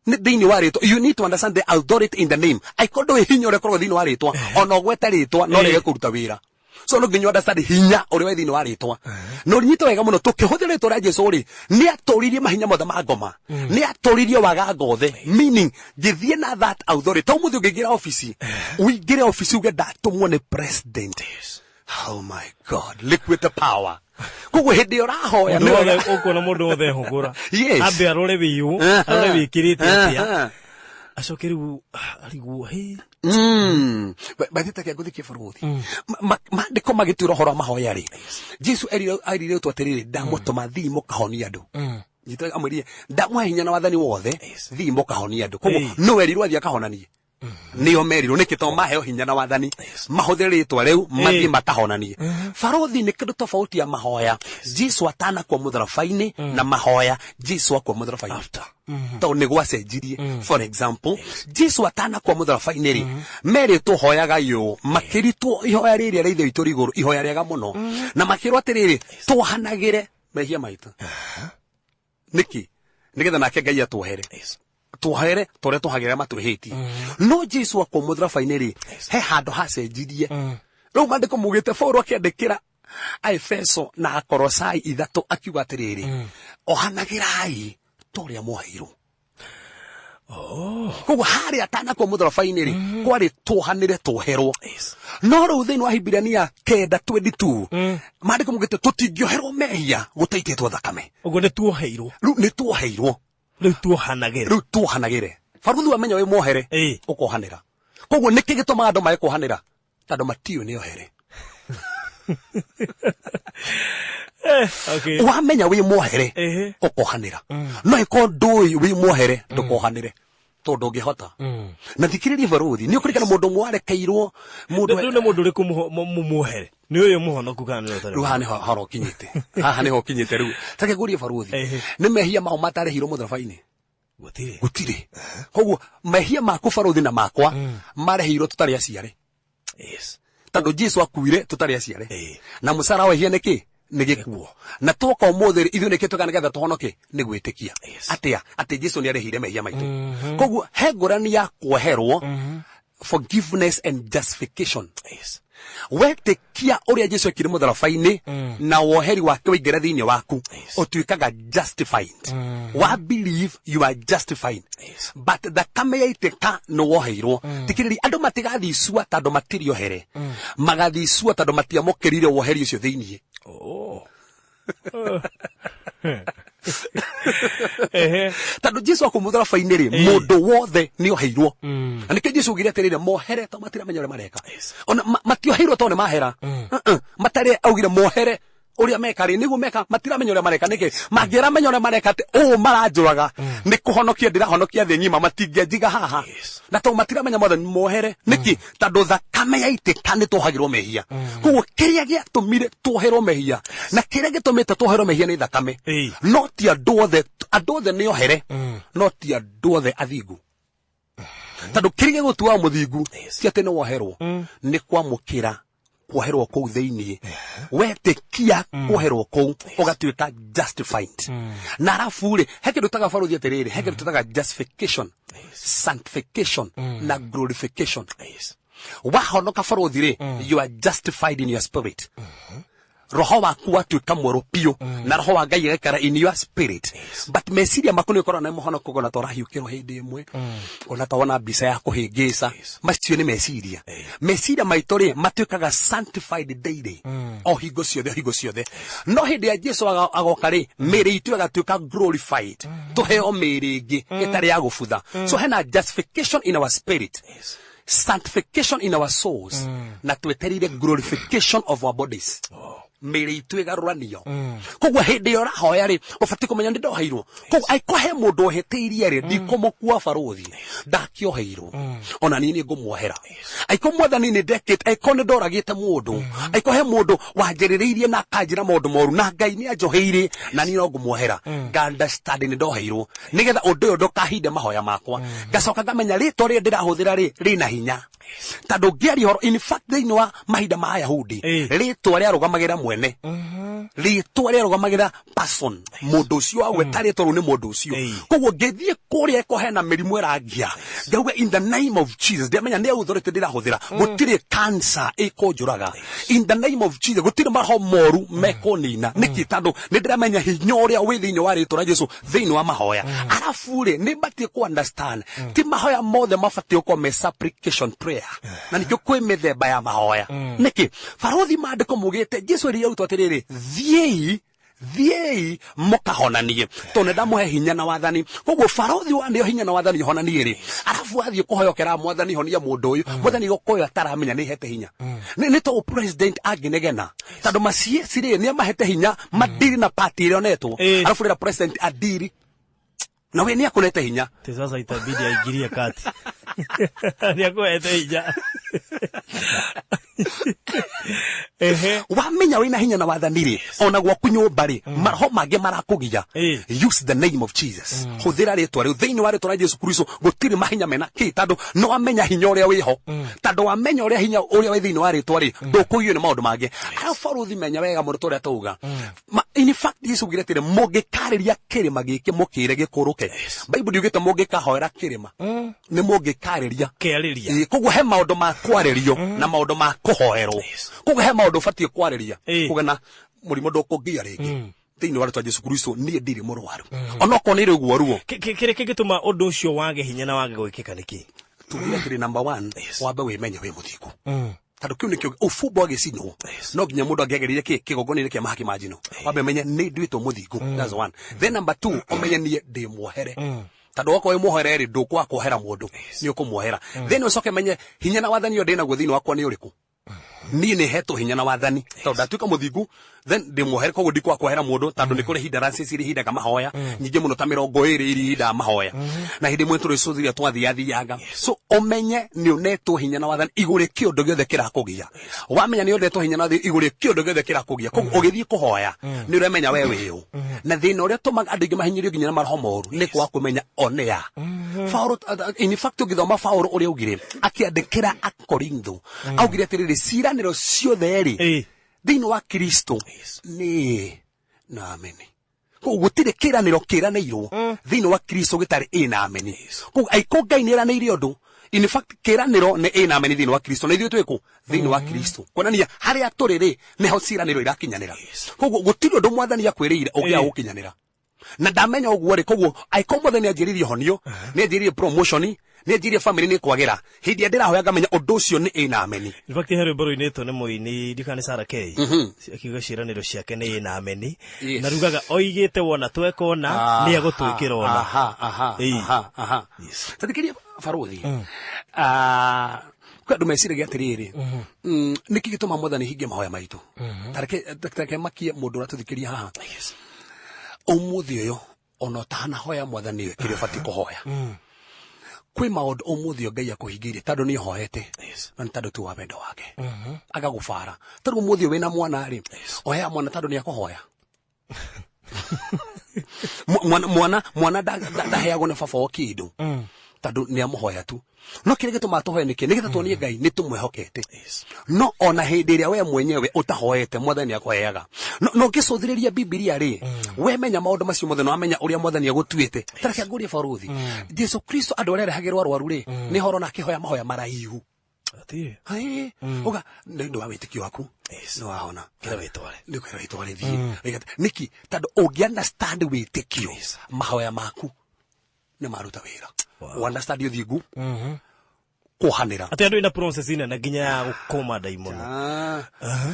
you need to understand the authority in the name. I call the hinya ore korwo thini wa ritwa ona gweta ritwa no rege kuruta wira. So no nginya understand hinya ore wa thini wa ritwa. No nyito wega muno tukihuthira ritwa ria Jesu ri ni aturirie mahinya mothe ma ngoma. Ni aturirie waga ngothe. Meaning githie na that authority. To muthi ungigira office. Uingire office uge ndatumwo ni president. Oh my God, liquid the power. Kugu hindi urahoya ni wale uko na mundu wothe hugura ambe arore wiu arore wikirite atia acokeriu arigu he bathita kia guthiki baruthi mandiko magitiro horo mahoya ri Jesu erire tu atiriri ndamutuma thimo kahonia andu njito amwirie ndamwa hinya na wathani wothe thimo kahonia andu kugu no erirwo athia kahonanie niyo merirwo nikito maheo hinya na wathani mahuthire ritwa riu mathie makahonanie baruthi ni kindu tofauti ya mahoya Jesu atana kwa mutharabaini na mahoya Jesu akwa mutharabaini after to ni gwacenjirie for example Jesu atana kwa mutharabaini ri meri tuhoyaga yo makiritwo ihoya riri ria ithe witu riguru ihoya riega muno na makirwo atiriri tuhanagire mehia maitu niki nigetha nake Ngai atuhere tuhere tore tuhagira matwihiti no Jesu akwa mutharabaini ri he handu hacenjirie ro mandiko mugite Paulo akiandikira Efeso na Kolosai 3 akiuga atiriri ohanagirai toria mwahiru koguo hari atana kwa mutharabaini ri kwari tuhanire tuherwo no ru thini wa Hibirania 9:22 mandiko mugite tutingioherwo mehia gutaitetwo thakame ugo ni tuoheirwo riu tuhanagire baruthi wamenya wi mohere ukohanira koguo niki gituma andu mae kuhanira tando matio ni ohere okay wamenya wi mohere ukohanira no iko ndui wi mohere ndukohanire tondu ngihota na thikiririe baruthi ni ukurikana mundu mwarekeirwo mundu ni mundu riku muohere ni uyu muhonoku kana ni utari ruhane haro kinyite haha ni ho kinyite riu take gurie baruthi ni mehia mao matarehirwo mutharabaini gutire koguo mehia maku baruthi na makwa marehirwo tutari aciare tando Jesu akuire tutari aciare na musara wa hia niki ni gikuo na tuko muthiri ithu nikitwe kana getha tuhonoke ni gwitikia atia ati Jesu ni arehire mehia maitu koguo he ngurani ya kuoherwo forgiveness and justification wetikia uria Jesu ekire mutharabaini na woheri wake waingire thiini waku utuikaga justified wa believe you are justified but the kame yaiteka no woheirwo tikiriri andu matigathicua tando matirio here magathicua tando matiamukirire woheri ucio thiini tando Jesu akumutharabaini ri mundu wothe ni oheirwo na nike Jesu ugire atirire mohere to matira menyore mareka ona matioheirwo to ne mahera matare augire mohere uria mekari niguo meka matira menyore mareka nike mangira menyore mareka te maranjuraga ni kuhonokia ndirahonokia thi nyima matingiajiga haha na to matira menya mothe mohere niki tando thakame yaiteka ni tuhagirwo mehia koguo kiria giatumire tuherwo mehia na kiria gitumite tuherwo mehia ni thakame no ti andu othe ni ohere no ti andu othe athingu tando kiria gutua muthingu ti ati ni woherwo ni kwamukira kuoherwo kuu thiini wetikia kuoherwo kuu ugatuika justified na arafu ri heke ndutaga baruthi atiriri heke ndutaga justification sanctification na glorification wahonoka barothi ri you are justified in your spirit. Roho waku watuika mweru piu na roho wa Ngai agekara in your spirit. But meciria maku ni ukorwo na muhonoko gona torahiukirwo hindi imwe ona tawona mbica ya kuhingisa macio ni meciria. Meciria maitu ri matuikaga sanctified daily o hingo ciothe no hindi ya Jesu agoka ri miri itu agatuika glorified tuheo miri ingi itari ya gubutha. So hena justification in our spirit, sanctification in our souls, na tweterire glorification of our bodies. Miri itu igaruranio kogwa hindi yo rahoya ri ubati kumenya ndi ndoheirwo kogwa aikohe mundu ohetiirie ri ndikomokua barothi ndakioheirwo ona nini ngumuohera aiko mwathani ni ndekete aiko ni ndoragite mundu aikohe mundu wanjiririirie na kanjira maundu moru na Ngai ni anjoheire na ni no ngumuohera understand ni ndoheirwo nigetha undu yo ndokahinde mahoya makwa ngacoka ngamenya ritwa ri ndirahuthira ri na hinya tando ngiari horo. In fact thiini wa mahinda ma Ayahudi ritwa ria rugamagira mwene ritwa ria rugamagira person mundu ucio agwetari toru ni mundu ucio kogwo ngithie kuria ko hena mirimu irangia ngauga in the name of Jesus ndamenya ni authority ndirahuthira gutire cancer ikonjuraga in the name of Jesus gutire maho moru mekonina niki tando ndiramenya hinya uria wi thiini wa ritwa ria Jesu thiini wa mahoya arafu ri ni batie ku understand ti mahoya mothe mabatie ko me supplication prayer na nikyo kwi mithemba ya mahoya niki barothi mandiko mugite Jesu ri auto atiriri thiei mukahonanie tone ndamuhe hinya na wathani kogwo barothi wanio hinya na wathani honanie ri arafu athie kuhoyokera mwathani honia mundu uyu mwathani gokoyo ataramenya ni hete hinya ni to president aginegena tando macie sire ni amahete hinya madiri na party ile onetwo arafu ira president adiri na we ni akulete hinya sasa itabidi aingirie kati ni akulete hinya wamenya wina hinya na wathani ri ona gwaku nyumba ri maroho mange marakugia use the name of Jesus huthira ritwa ri thiini wa ritwa ria Jesu Kristo gutiri mahinya mena ki tando no amenya hinya uria wiho tando wamenya uria hinya uria wi thiini wa ritwa ri ndukuyio ni maundu mange arafu ruthi menya wega mundu toria tuga in fact Jesu giretire mugikariria kirima giki mukire gikuruke Bible yugite mugikahoera kirima ni mugikariria kiariria kogwo he maundu ma kwaririo na maundu ma kuhoerwo kogwo he maundu fatie kwariria kugana murimo ndukungia ringi thiini wa ritwa Jesu Kristo ni ndiri murwaru onoko ni riguo ruo kire kigituma undu ucio wage hinya na wage gwikika niki tugire kiri number 1 wambe wimenye wi muthiku tando kiu nikyo ufumbo agicinwo no nginya mundu angiagerire kigongoni kia mahaki majino wambe menye ni ndwito muthiku that's one. Then number 2 omenye ni ndi muohere tando wako we muohere ri ndukwa kuohera mundu ni ukumuohera then ucoke menye hinya na wathani yo ndina guthini wakwa ni uriku ni heto hinya na wathani tando ndatuika muthiku then ndi muohere koguo ndikwa kuohera mundu tando ni kuri hindrances iri hinda kama hoya nyingi muno ta 20 iri hinda mahoya na hindi mwe turi cuthiria twathiathianga so omenye ni unetwo hinya na wathani igure kiundu giothe kirakugia wamenya ni unetwo hinya na wathani igure kiundu giothe kirakugia koguo ugithie kuhoya ni uremenya we wiu na thina uria tumaga andu ingi mahinyirio nginya na maroho moru ni kwa kumenya onea Paulo in fact ugithoma Paulo uria ugire akiandikira Akorintho augire atiriri ciraniro ciothe ri thiini wa Kristo ni na ameni ko gutire kiraniro kiranirwo thiini wa Kristo gitari ina ameni ko aiko Ngai ni ranire undu in fact kiraniro ni ina ameni thiini wa Kristo na ithuĩ twiko thiini wa Kristo konania haria turiri niho ciraniro irakinyanira ko gutire undu mwathani akwirire ugia gukinyanira na ndamenya uguo ri koguo aiko mwathani anjiririe honio ni anjiririe promotion ni anjiririe family ni kwagira hindi ndirahoya ngamenya undu ucio ni ina ameni in fact here boro inito ne muini ndikane Sarah K akiuga ciraniro ciake ni ina ameni na rugaga oigite wona twekona ni agutwikira ona tadikiria barothi kwa dumesire atiriri niki gituma mwathani hinge mahoya maitu tareke makie mundu ratuthikiria haha umuthi uyu ona tahana hoya mwathani we kire fati kuhoya kwi maundu umuthi Ngai akuhingirie tando ni hoete na tando tu wendo wake agagufara tando umuthi wina mwana ri oya mwana tando ni akuhoya mwana ndaheagwo na baba wa kindu tando ni amuhoya tu no kire gituma tuhoya niki nigita tuonie Ngai ni tumwehokete no ona hindi iria we mwenyewe utahoete mwathani akuheaga no ngicuthiriria Biblia ri we menya maundu macio mothe no amenya uria mwathani agutwite tareke ngurie barothi Jesu Kristo andu aria rehagirwo arwaru ri ni horo na kihoya mahoya maraihu Ati. Hai. Oga ndo awitikio waku. Yes. No ahona. Kila witware. Ndiko witware thie. Niki tando ugi understand witikio. Mahoya maku ne maruta wira. Understand yo thigu. Kuhanira. Ati andu ina process ina na ginya ya gukoma daimono.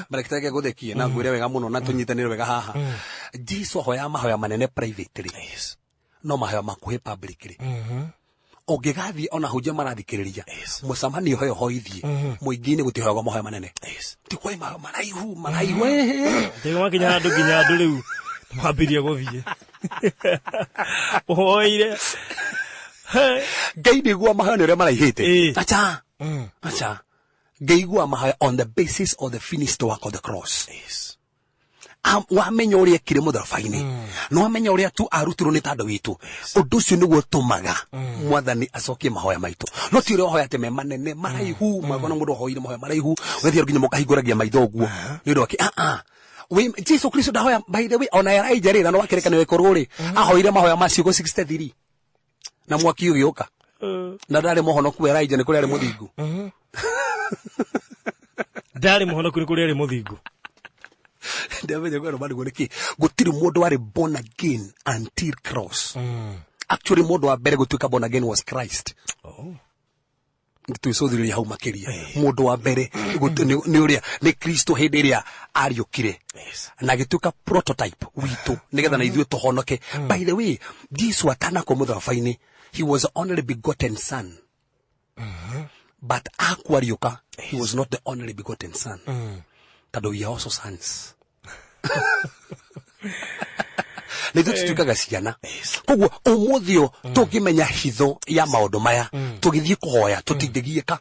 Barekitage guthekie na ngwire wega muno na tunyitanire wega haha. Jesu hoya mahoya manene privately. Yes. No mahoya makuhe publicly. Ongegathi ona hujia marathikiriria. Mucamanio hoyo hoithie. Muingine gutihoyaga mahoya manene. Ti kwa maraihu. Ndego ginya andu riu mwambirie guthie. Oire. Ngai nĩguo mahoya nĩ ũrĩa maraihĩte. Acha. Ngai gua mahoya on the basis of the finished work of the cross. Wamenya ũrĩa ekire mũtharaba-inĩ. No wamenya ũrĩa tu arutirwo nĩ tandũ witũ. Ũndũ ũcio nĩguo ũtũmaga Mwathani acokie mahoya maitũ. No ti ũrĩa ũhoya atĩ me manene maraihu. Mwakona mũndũ ahoire mahoya maraihu. Ũgathiĩ nginya mũkahingũragia maitho ũguo. Nĩ ũndũ wake Jesu Kristo ndahoya by the way ona Elijah rĩra no wakerekanio ĩkorwo rĩ ahoire mahoya ma ciugo 63. Na mwaki ũgĩũka na ndarĩ mũhonoku Elijah nĩ kũrĩa arĩ mũthingu. Ndarĩ mũhonoku nĩ kũrĩa arĩ mũthingu. Ndamenya kwero bado niki gũtirĩ mũndũ warĩ born again until cross. Actually mũndũ wa mbere gũtuĩka born again was Christ. Tuicũthĩrĩria hau makĩria. Mũndũ wa mbere nĩ ũrĩa nĩ Kristo hĩndĩ ĩrĩa ariũkire. Na gĩtuĩka prototype witũ nĩgetha na ithuĩ tũhonoke. By the way, Jesu atanakwo mũtharaba-inĩ, he was the only begotten son. But akwariũka, he was not the only begotten son. Tondũ we are also sons. Nĩthuĩ tũtuĩkaga ciana. Koguo ũmũthĩ tũngĩmenya hitho ya maũndũ maya tũgĩthiĩ kũhoya tũtingĩgiĩka.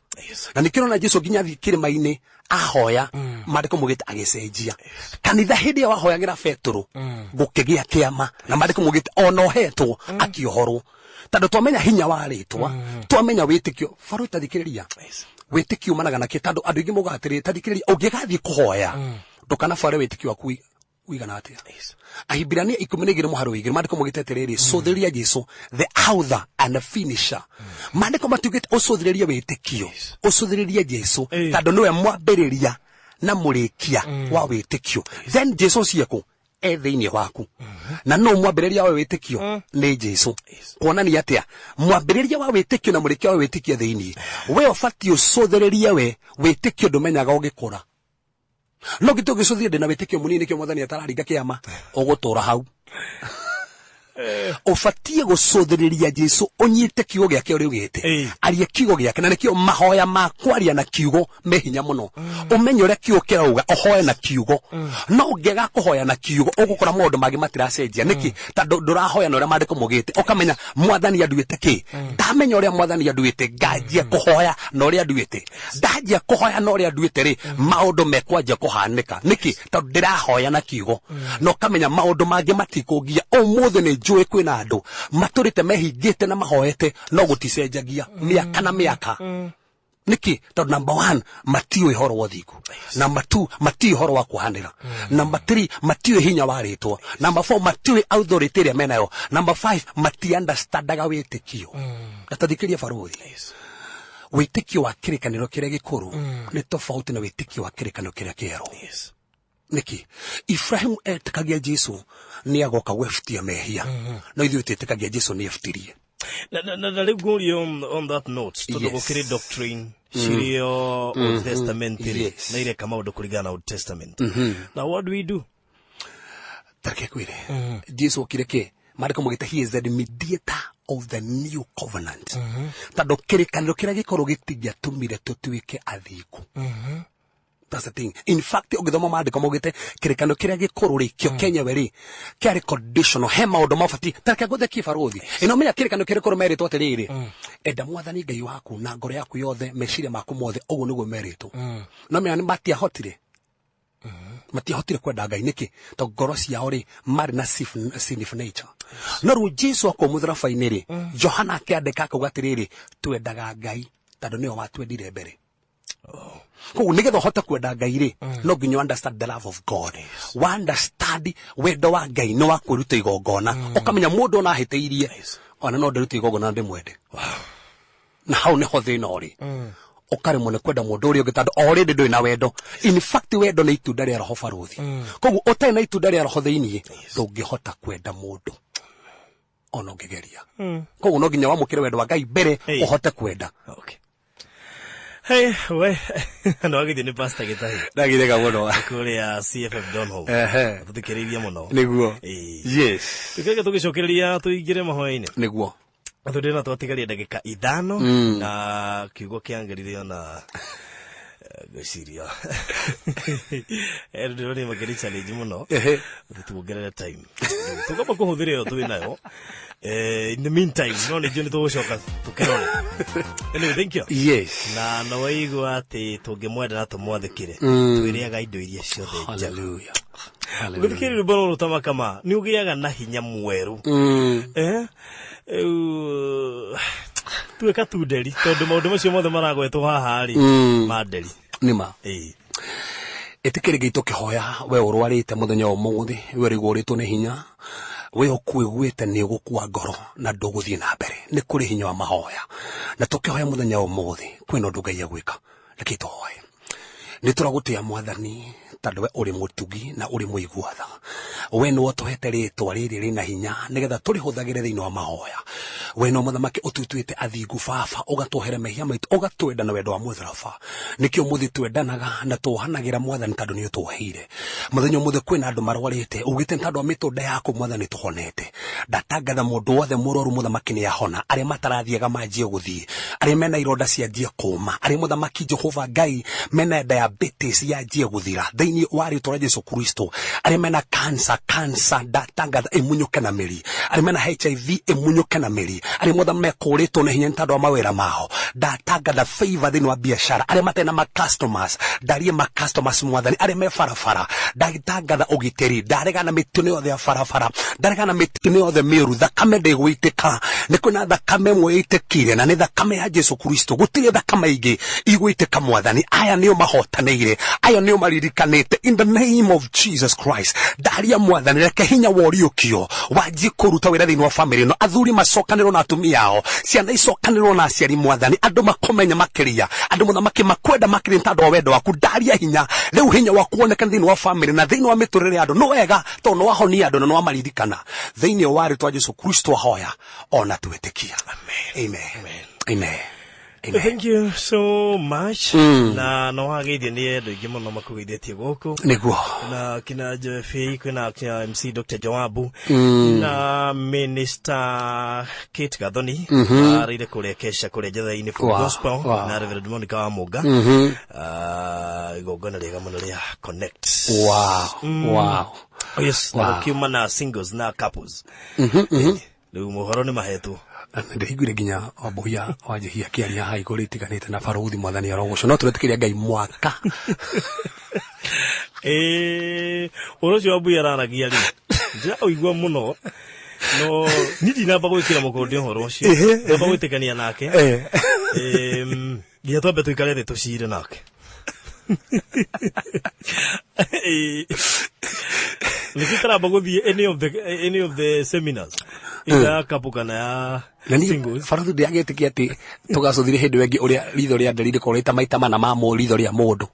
Na nĩkĩrona Jesu nginya athiĩ kĩrĩma-inĩ ahoya maandĩko maugĩte agĩcenjia. Kanitha hĩndĩ ĩyo wahoyagĩra Petero gũkĩgĩa kĩama na maandĩko maugĩte ona ohetwo akĩohorwo. Tondũ twamenya hinya wa rĩtwa twamenya wĩtĩkio baro itathikĩrĩria. Wĩtĩkio umanaga na kĩ tondũ andũ aingĩ moigaga atĩrĩrĩ tathikĩrĩria ũngĩgathiĩ kũhoya ndũkanabare wĩtĩkio waku wigana atĩa. Ahibirania 12 mũharo wĩgĩrĩ maandĩko maugĩte atĩrĩrĩ cũthĩrĩria Jesu the author and the finisher. Maandĩko matugĩte ũcũthĩrĩria wĩtĩkio ũcũthĩrĩria Jesu tondũ nĩwe mwambĩrĩria na mũrĩkia wa wĩtĩkio. Then Jesu cieko thĩinĩ waku na no mwambĩrĩria wa wĩtĩkio nĩ Jesu. Kuonania atĩa mwambĩrĩria wa wĩtĩkio na mũrĩkia wa wĩtĩkio thĩinĩ we ũbatiĩ ũcũthĩrĩrie we wĩtĩkio ndũmenyaga ũgĩkũra. No gĩtũ gĩcũthĩrĩria ndĩna wĩtĩkio mũnini kĩo Mwathani atararinga kĩama ũgũtũra hau. Ũbatiĩ gũcũthĩrĩria Jesu ũnyite kiugo gĩake ũrĩa ugĩte. Aria kiugo gĩake na nĩkĩo mahoya ma kwaria na kiugo me hinya mũno. Ũmenye ũrĩa kiugo kĩrauga ũhoye na kiugo. No ũngĩaga kũhoya na kiugo ũgũkora maũndũ mangĩ matiracenjia. Nĩkĩ tondũ ndũrahoya na ũrĩa maandĩko maugĩte. Ũkamenya Mwathani anduĩte kĩ. Ndamenya ũrĩa Mwathani anduĩte nganjia kũhoya na ũrĩa anduĩte. Ndanjia kũhoya na ũrĩa anduĩte rĩ maũndũ mekwanjia kũhanĩka. Nĩkĩ tondũ ndĩrahoya na kiugo. No ũkamenya maũndũ mangĩ matikũngia. Ũmũthĩ nĩ njũĩ kwĩna andũ matũrĩte mehingĩte na mahoete no gũticenjagia mĩaka na mĩaka. Nĩkĩ tondũ number 1 matiũĩ ũhoro wa ũthingu. Number 2 matiũĩ ũhoro wa kũhanĩra. Number 3 matiũĩ hinya wa rĩtwa. Number 4 matiũĩ authority ĩrĩa menayo. Number 5 matiunderstandaga wĩtĩkio. Gatathikĩria barũthi. Wĩtĩkio wa kĩrĩkanĩro kĩrĩa gĩkũrũ nĩ tofauti na wĩtĩkio wa kĩrĩkanĩro kĩrĩa kĩerũ. Niki Ibrahim etĩkagia Jesu nĩ agoka gwebutia mehia no ithuĩ twĩtĩkagia Jesu nĩ efutirie. Na rĩu ngũria on that note tondũ gũkĩrĩ doctrine cirio Old Testament na ireka maũndũ kũringana na Old Testament. Now what do we do? Tareke kwĩre Jesu okire kĩ maandĩko maugĩte he is the mediator of the new covenant. Tondũ kĩrĩkanĩro kĩrĩa gĩkorwo gĩtingĩatũmire tũtuĩke athingu. That's the thing. In fact, ũgĩthoma maandĩko maugĩte kĩrĩkanĩro kĩrĩa gĩkũrũ rĩ kĩo Kenya rĩ kĩarĩ conditional he maũndũ mabatiĩ. Tareke gũthekie barũthi. Ĩno menya kĩrĩkanĩro kĩrĩa gĩkũrũ merĩtwo atĩrĩrĩ enda Mwathani Ngai waku na ngoro yaku yothe meciria maku mothe ũguo nĩguo merĩtwo. No menya nĩ matiahotire kwenda Ngai nĩkĩ tondũ ngoro ciao rĩ marĩ na sinful nature. No rĩu Jesu akwo mũtharaba-inĩ rĩ Johana akĩandĩka akauga atĩrĩrĩ twendaga Ngai tondũ nĩwe watwendire mbere. Koguo nĩgetha ũhote kwenda Ngai rĩ no nginya understand the love of God. Wa understand wendo wa Ngai nĩ wa kwĩruta igongona. Ũkamenya mũndũ ona ahĩtĩirie ona no ndĩrute igongona ndĩmwende. Na hau nĩho thĩna ũrĩ. ukaremwo nĩ kwenda mũndũ ũrĩa ũngĩ tondũ already ndũrĩ na wendo. In fact wendo nĩ itunda rĩa roho baruthi. Koguo ũtarĩ na itunda rĩa roho thĩinĩ ndũngĩhota kwenda mũndũ ona ũngĩgeria. Koguo no nginya wamũkĩre wendo wa Ngai mbere ũhote kwenda. Okay. Hey, we, no agithie ni Pastor Gitahi. Ndagithega muno. Kuri ya CFF Donholm. Tuthikiriria muno. Niguo. Yes. Tukege tugicokereria tuingire mahoya-ini. Niguo. Athurira twatigaria ndagika 5 na kiugo kiangeririo na gociria. Ndio ni magari challenge muno. Tuongerere time. Tukaba kuhuthira yo tuwi nayo. In the meantime, no ni joni tugucoka tukerore. Anyway, thank you. Yes. Na no waigua ati tungimwenda na tumwathikire. Twiriaga indo iria ciothe. Hallelujah. Gũthikĩrĩria rwĩmbo rũrũ ta makama nĩ ũgĩaga na hinya mwerũ. Tuĩka tu nderi tondũ maũndũ macio mothe maragwetwo haha rĩ ma nderi. Nĩma. Ĩtĩkĩrĩ Ngai tũkĩhoya we ũrwarĩte mũthenya ũmũthĩ we ũrĩgũrĩtwo nĩ hinya we ũkwĩgwĩte nĩ ũgũkua ngoro na ndũgũthiĩ na mbere nĩ kũrĩ hinya wa mahoya na tũkĩhoya mũthenya ũmũthĩ kwĩna ũndũ Ngai agwĩka reke tũhoye. Nĩ tũragũtĩa Mwathani tondũ we ũrĩ mũtugi na ũrĩ mũiguatha. We nĩ ũtũhete rĩĩtwa rĩrĩ rĩna hinya nĩgetha tũrĩhũthagĩre thĩinĩ wa mahoya. We no mũthamaki ũtũtuĩte athingu baba ũgatwehere mehia maitũ ũgatwenda na wendo wa mũtharaba. Nĩkĩo mũthĩ twendanaga na tũhanagĩra Mwathani tondũ nĩ ũtũheire. Mũthenya mũthĩ kwĩna andũ marwarĩte ugĩte tondũ wa mĩtũnda yaku Mwathani tũhonete. Ndatangatha mũndũ wothe mũrwaru mũthamaki nĩ ahona arĩa matarathiaga manjie gũthiĩ arĩa mena ironda cianjie kũũma arĩa mũthamaki Jehova Ngai mena diabetes yanjie gũthira thĩinĩ wa rĩĩtwa rĩa Jesu Kristo arĩa mena cancer ndatangatha ĩmunyũke na mĩri arĩa mena HIV ĩmunyũke na mĩri arĩa mothe mekũrĩtwo nĩ hinya tondũ wa mawĩra mao ndatangatha favor thĩinĩ wa biacara arĩa matena ma customers ndarie ma customers Mwathani arĩa me barabara ndatangatha ũgitĩri ndarega na mĩtino yothe ya barabara ndarega na mĩtino yothe mĩũru thakame ndĩgũitĩka nĩ kwĩna thakame ĩmwe ĩitĩkire na nĩ thakame ya Jesu Kristo gũtirĩ thakame ingĩ igũitĩka Mwathani aya nĩo mahotanĩire aya nĩo maririkanĩte in the name of Jesus Christ ndaria Mwathani reke hinya woriũkio wanjie kũruta wĩra thĩinĩ wa family no athuri macokanĩrwo na atumia ao ciana icokanĩrwo na aciari Mwathani andũ makomenya makĩria andũ mũthamaki makwenda makĩria tondũ wa wendo waku ndaria hinya rĩu hinya wa kuoneka thĩinĩ wa family na thĩinĩ wa mĩtũrĩre ya andũ no wega tondũ no wahonia andũ na no wamaririkana thĩinĩ wa rĩĩtwa Jesu Kristo ahoya ona twĩtĩkia amen amen amen. Thank you so much. Na no ageithie ni endu ingi muno makugeithietie guku. Niguo. Na kina JFA kuna kina MC Dr. Jawabu na Minister Kate Gathoni arire kuria kesha kuria jatha-ini for gospel na Reverend Monica Wamunga. Igongona riega muno ria Connect. Wow. Oh yes, na kiuma na singles na couples. Riu muhoro ni mahetwo. Ndĩhingũre nginya Wambũia wanjĩhia kĩaria ha igũrũ itiganĩte na baruthi Mwathani arogocwo no tũretĩkĩria Ngai mwaka. Ũhoro ũcio Wambũia araragia rĩ njĩra ũigua mũno no nidi namba gwĩkĩra mũkonde ũhoro ũcio namba gwĩtĩkania nake nginya twambe tũikare thĩ tũcire nake. Nikitaramba gũthiĩ any of the seminars ila kapukana ya singles baruthi ndĩagĩtĩkia atĩ tũgacothire hĩndĩ wengi ũrĩa ritho rĩa nderi rĩkorĩte maita mana ma ritho rĩa mũndũ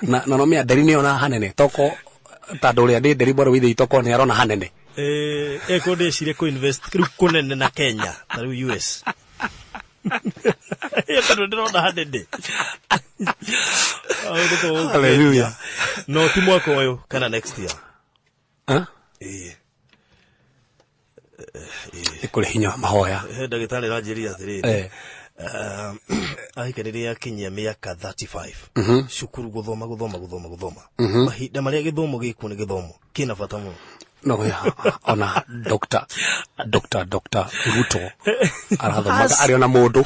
na no mĩa nderi nĩona hanene toko tondũ ũrĩa ndĩ nderi bora withe itoko nĩ arona hanene eko ndĩcire kũ-invest kĩrĩu kũnene na Kenya ta rĩu US tondũ ndĩrona hanene. Hallelujah. No ti mwaka ũyũ kana next year kũrĩ hinya mahoya ndagĩtarĩ ranjĩria atĩrĩrĩ ahikaniria kinyia mĩaka 35 cukuru gũthoma mahinda marĩa gĩthomo gĩkuo nĩ gĩthomo kĩna bata mũno no ya ona Dr. Ruto arathomaga arĩ ona mũndũ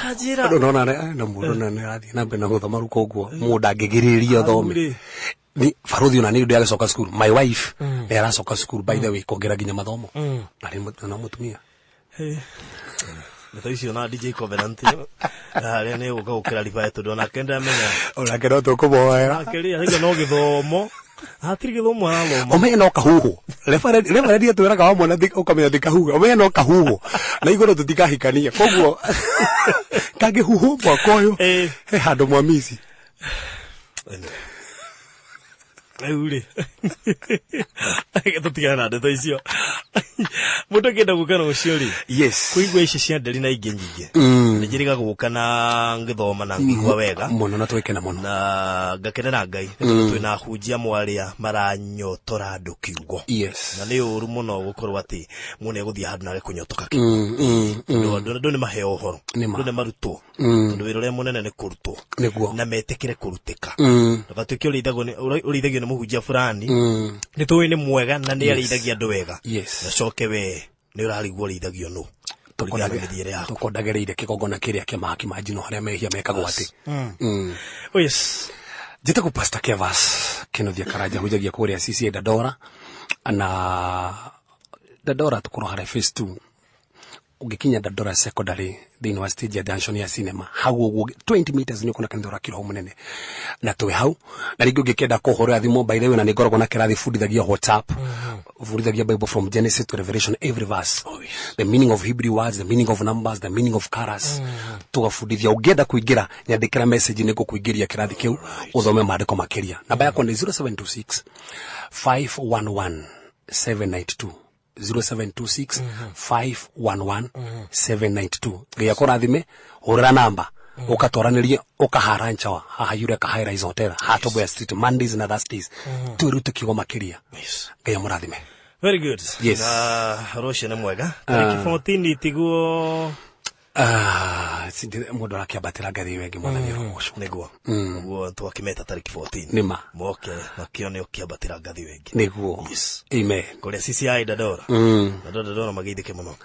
nona na mũndũ na nĩrathiĩ na mbere na gũthoma rũkũngũ mũndũ angĩgĩrĩria thome ni baruthi ona nĩ ndĩ agacoka school my wife nĩ aracoka school by the way kuongerera nginya mathomo na mũtumia Nĩtaicio na DJ Covenant arĩa nĩ gũka gũkĩra riba tondũ ona kenda menya ona kenda tũkũboera akĩria higa no gĩthomo hatiri gĩthomo arathoma omenya no kahugo referendi twĩraga wa mwana ũkamenya thĩ kahugo omenya no kahugo na igũrũ tũtikahikania koguo kage huhu mwakoyo he hando mwamizi Ule. Tutigana ndeto icio. Mundu kenda gukana uciori. Yes. Kuigwa ici cia nderi na ingi nyingi. Nijiriga gukana ngithoma na ngigwa wega. Muno na twekena muno. Na ngakenera Ngai. Twina hunjia mwaria maranyotora andu kiugo. Yes. Na ni uru muno gukorwo ati mune guthia handu na kunyotoka kiugo. Ndo ni maheo horo. Ndo ni maruto. Ndo wirore munene ni kurutwo. Na metekire kuruteka. Gatwiki urithagio ni muhunjia fulani. Ni tuwi ni mwega na ni arithagia andu wega. Yes. Na coke we ni urarigwo rithagio no. Tukodagereire kigogona kiria kimaki majino haria mehia mekagwo ati. Oh yes. Jita ku Pastor Kevas kinothia karaja hujagia kuria sisi Dadora na Dadora tukoro hare phase 2 ugikinya Dadora secondary the university ya Junction ya cinema hau 20 meters ni kuna kanithora kiro munene na tuwe hau na ringi ugikenda kuhora thimo by the way na nigoragwo na kirathi fundithagia WhatsApp fundithagia Bible from Genesis to Revelation every verse the meaning of Hebrew words, the meaning of numbers, the meaning of colors tugafundithia ungenda kuingira nyandikira message niko kuingiria kirathi kiu uthome maandiko makiria namba yako ni 0726 511 792 0726 511 792 gya korathime hurira namba ukatoranirie ukaharancha haha yure ka high rise hotel Hatoboya Street Mondays na Thursdays turute kigo makiria gya murathime. Very good. Yes. Na roshe na mwega tariki 14 tiguo sindi mundu arakiambatira ngathi wengi mwana ni rogosho niguo niguo twakimeta tariki 14 nima moke nakione ukiambatira ngathi wengi niguo. Yes. Amen. Kuria sisi ai Dadora Dadora magithike muno